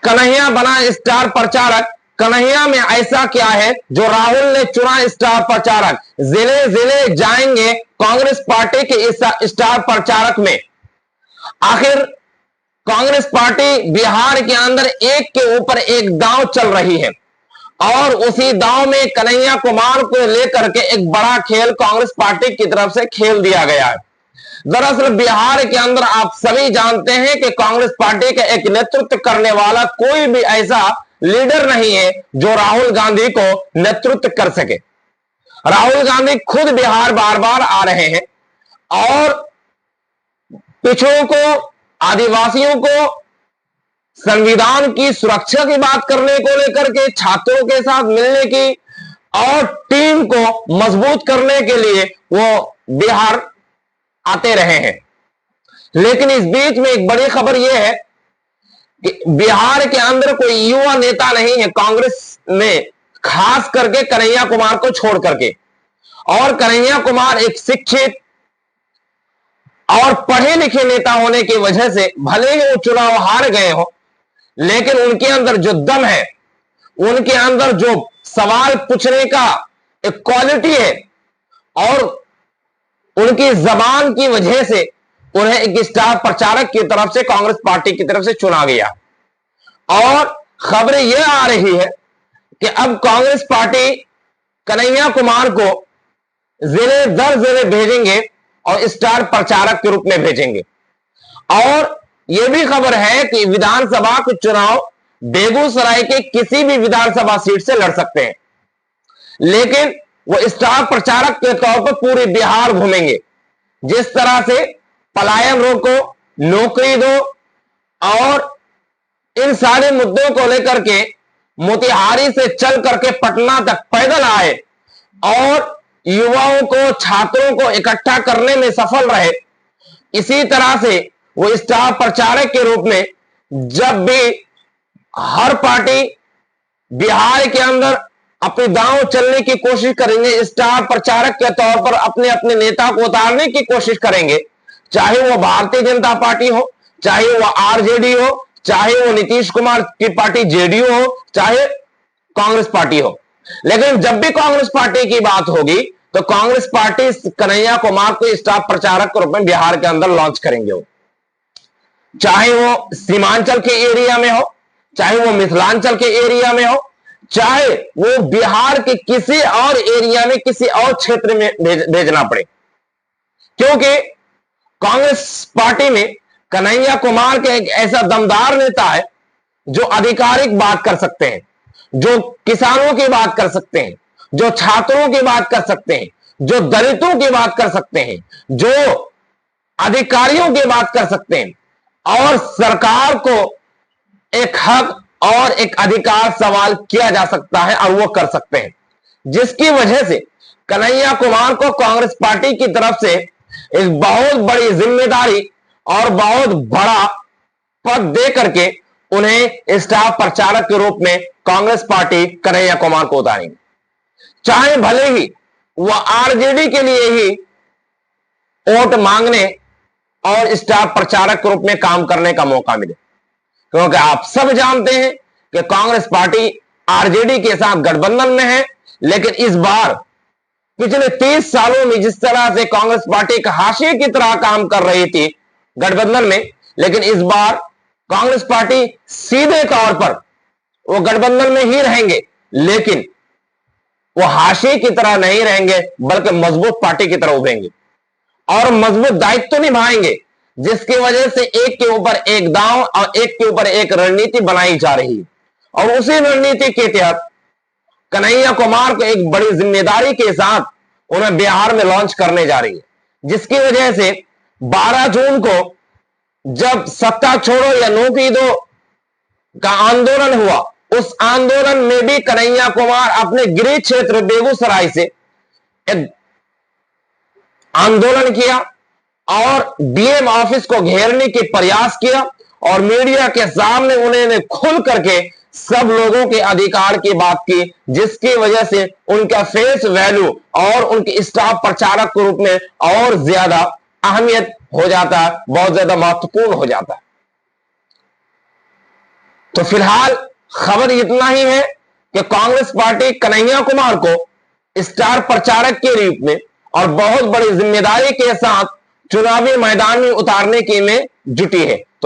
कन्हैया बना स्टार प्रचारक। कन्हैया में ऐसा क्या है जो राहुल ने चुना स्टार प्रचारक? जिले जिले जाएंगे कांग्रेस पार्टी के इस स्टार प्रचारक में। आखिर कांग्रेस पार्टी बिहार के अंदर एक के ऊपर एक दांव चल रही है और उसी दांव में कन्हैया कुमार को लेकर के एक बड़ा खेल कांग्रेस पार्टी की तरफ से खेल दिया गया है। दरअसल बिहार के अंदर आप सभी जानते हैं कि कांग्रेस पार्टी का एक नेतृत्व करने वाला कोई भी ऐसा लीडर नहीं है जो राहुल गांधी को नेतृत्व कर सके। राहुल गांधी खुद बिहार बार बार आ रहे हैं और पिछड़ों को, आदिवासियों को संविधान की सुरक्षा की बात करने को लेकर के, छात्रों के साथ मिलने की और टीम को मजबूत करने के लिए वो बिहार आते रहे हैं। लेकिन इस बीच में एक बड़ी खबर यह है कि बिहार के अंदर कोई युवा नेता नहीं है कांग्रेस में, खास करके कन्हैया कुमार को छोड़ करके। और कन्हैया कुमार एक शिक्षित और पढ़े लिखे नेता होने की वजह से भले ही वो चुनाव हार गए हो, लेकिन उनके अंदर जो दम है, उनके अंदर जो सवाल पूछने का एक क्वालिटी है और उनकी जबान की वजह से उन्हें एक स्टार प्रचारक की तरफ से कांग्रेस पार्टी की तरफ से चुना गया। और खबरें यह आ रही है कि अब कांग्रेस पार्टी कन्हैया कुमार को जिले दर जिले भेजेंगे और स्टार प्रचारक के रूप में भेजेंगे। और यह भी खबर है कि विधानसभा के चुनाव बेगूसराय के किसी भी विधानसभा सीट से लड़ सकते हैं, लेकिन वो स्टार प्रचारक के तौर पर पूरे बिहार घूमेंगे। जिस तरह से पलायन रोको, नौकरी दो और इन सारे मुद्दों को लेकर के मोतिहारी से चल करके पटना तक पैदल आए और युवाओं को, छात्रों को इकट्ठा करने में सफल रहे, इसी तरह से वो स्टार प्रचारक के रूप में जब भी हर पार्टी बिहार के अंदर अपने दांव चलने की कोशिश करेंगे, स्टार प्रचारक के तौर पर अपने अपने नेता को उतारने की कोशिश करेंगे, चाहे वो भारतीय जनता पार्टी हो, चाहे वो आरजेडी हो, चाहे वो नीतीश कुमार की पार्टी जेडीयू हो, चाहे कांग्रेस पार्टी हो। लेकिन जब भी कांग्रेस पार्टी की बात होगी तो कांग्रेस पार्टी कन्हैया कुमार को स्टार प्रचारक के रूप में बिहार के अंदर लॉन्च करेंगे। वो चाहे वो सीमांचल के एरिया में हो, चाहे वो मिथिलांचल के एरिया में हो, चाहे वो बिहार के किसी और एरिया में, किसी और क्षेत्र में भेजना पड़े, क्योंकि कांग्रेस पार्टी में कन्हैया कुमार के एक ऐसा दमदार नेता है जो आधिकारिक बात कर सकते हैं, जो किसानों की बात कर सकते हैं, जो छात्रों की बात कर सकते हैं, जो दलितों की बात कर सकते हैं, जो अधिकारियों की बात कर सकते हैं और सरकार को एक हक और एक अधिकार सवाल किया जा सकता है और वो कर सकते हैं। जिसकी वजह से कन्हैया कुमार को कांग्रेस पार्टी की तरफ से एक बहुत बड़ी जिम्मेदारी और बहुत बड़ा पद दे करके उन्हें स्टार प्रचारक के रूप में कांग्रेस पार्टी कन्हैया कुमार को उतारेंगे, चाहे भले ही वह आरजेडी के लिए ही वोट मांगने और स्टार प्रचारक के रूप में काम करने का मौका मिले। क्योंकि आप सब जानते हैं कि कांग्रेस पार्टी आरजेडी के साथ गठबंधन में है, लेकिन इस बार पिछले 30 सालों में जिस तरह से कांग्रेस पार्टी एक हाशिए की तरह काम कर रही थी गठबंधन में, लेकिन इस बार कांग्रेस पार्टी सीधे तौर पर वो गठबंधन में ही रहेंगे, लेकिन वो हाशिए की तरह नहीं रहेंगे, बल्कि मजबूत पार्टी की तरह उभरेंगे और मजबूत दायित्व निभाएंगे, जिसकी वजह से एक के ऊपर एक दांव और एक के ऊपर एक रणनीति बनाई जा रही है। और उसी रणनीति के तहत कन्हैया कुमार को एक बड़ी जिम्मेदारी के साथ उन्हें बिहार में लॉन्च करने जा रही है, जिसकी वजह से 12 जून को जब सत्ता छोड़ो या नौकरी दो का आंदोलन हुआ, उस आंदोलन में भी कन्हैया कुमार अपने गृह क्षेत्र बेगूसराय से एक आंदोलन किया और डीएम ऑफिस को घेरने के प्रयास किया और मीडिया के सामने उन्होंने खुल करके सब लोगों के अधिकार की बात की, जिसकी वजह से उनका फेस वैल्यू और उनके स्टाफ प्रचारक के रूप में और ज्यादा अहमियत हो जाता है, बहुत ज्यादा महत्वपूर्ण हो जाता है। तो फिलहाल खबर इतना ही है कि कांग्रेस पार्टी कन्हैया कुमार को स्टार प्रचारक के रूप में और बहुत बड़ी जिम्मेदारी के साथ चुनावी मैदान में उतारने के में जुटी है। तो